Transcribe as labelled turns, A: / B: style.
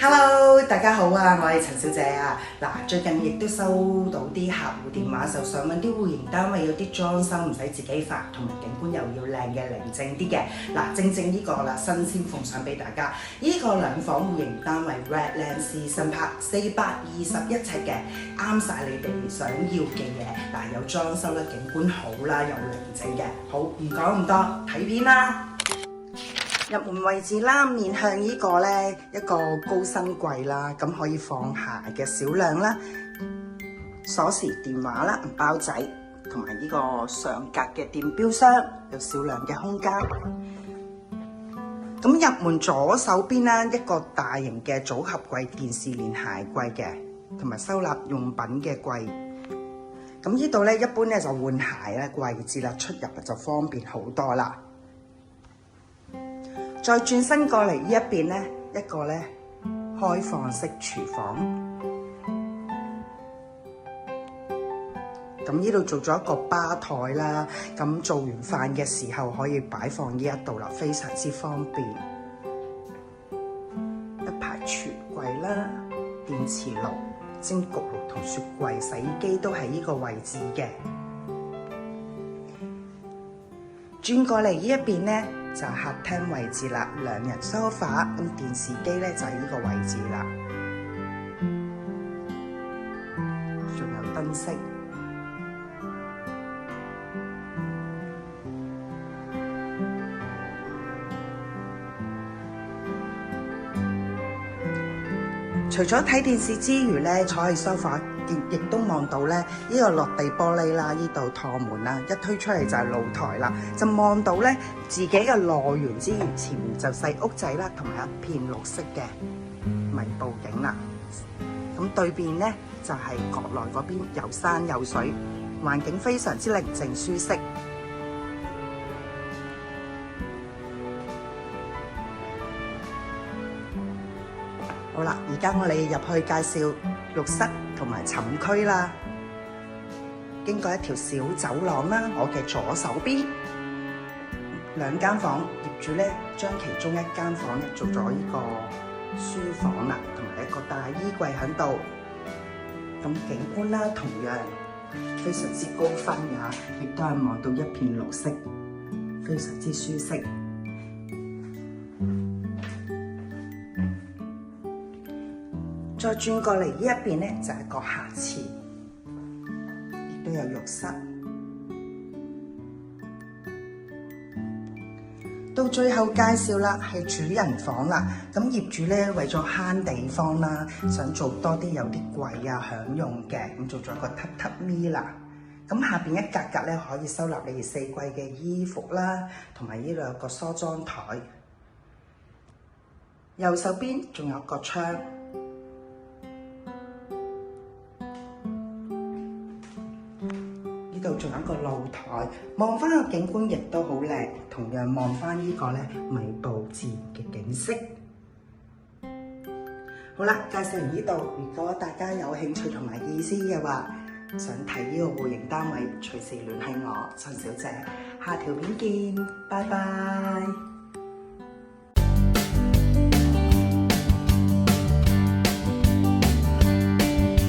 A: Hello， 大家好啊，我係陳小姐啊。嗱，最近亦都收到啲客戶電話，就想問啲戶型單位有啲裝修唔使自己發，同埋景觀又要靚嘅寧靜啲嘅。嗱，正呢個啦，新鮮奉上俾大家。呢個兩房戶型單位 Redland新拍421尺嘅，啱晒你哋想要嘅嘢。嗱，有裝修啦，景觀好啦，又寧靜嘅。好，唔講咁多，睇片啦。入門位置啦，面向呢個呢，一個高身櫃啦，咁可以放下嘅少量啦，鎖匙、電話啦、銀包仔，同埋呢個上格嘅電錶箱，有少量嘅空間。咁入門左手邊啦，一個大型嘅組合櫃、電視連鞋櫃嘅，同埋收納用品嘅櫃。咁呢度呢，一般呢就換鞋啦，位置啦，出入就方便好多啦。再轉身過嚟呢一邊呢，一個呢開放式廚房。咁呢度做咗一個吧台啦，咁做完飯嘅時候可以擺放呢一度啦，非常之方便。一排櫥櫃啦、電磁爐、蒸焗爐同雪櫃、洗衣機都喺呢個位置嘅。轉過嚟呢一邊呢，就係客廳位置啦，兩人梳化，咁電視機咧就係呢個位置啦，仲有燈飾。除咗睇電視之餘咧，坐喺梳化亦都望到咧呢個落地玻璃啦，呢度趟門啦，一推出嚟就係露台啦，就望到咧自己嘅樂園之餘，前面就細屋仔啦，同埋一片綠色嘅迷步景啦。咁對面咧就係國內嗰邊有山有水，環境非常之寧靜舒適。好啦，而家我哋入去介紹浴室同埋寢區啦。經過一條小走廊啦，我嘅左手邊兩間房，業主咧將其中一間房咧做咗呢個書房啦，同埋一個大衣櫃喺度。咁景觀啦，同樣非常之高分呀，亦都係望到一片綠色，非常之舒適。再轉過嚟呢一邊呢，就係個客廁，亦都有浴室。到最後介紹啦，係主人房啦。咁業主呢，為咗慳地方啦，想做多啲有啲櫃啊享用嘅，咁做咗個榻榻米啦。咁下邊一格格呢，可以收納你哋4季嘅衣服啦，同埋呢度有個梳妝台。右手邊仲有個窗。呢度仲有一個露台，望翻個景觀亦都好靚，同樣望翻呢個咧迷步自然嘅景色。好啦，介紹完呢度，如果大家有興趣同埋意思嘅話，想睇呢個戶型單位，隨時聯繫我陳小姐。下條片見，拜拜。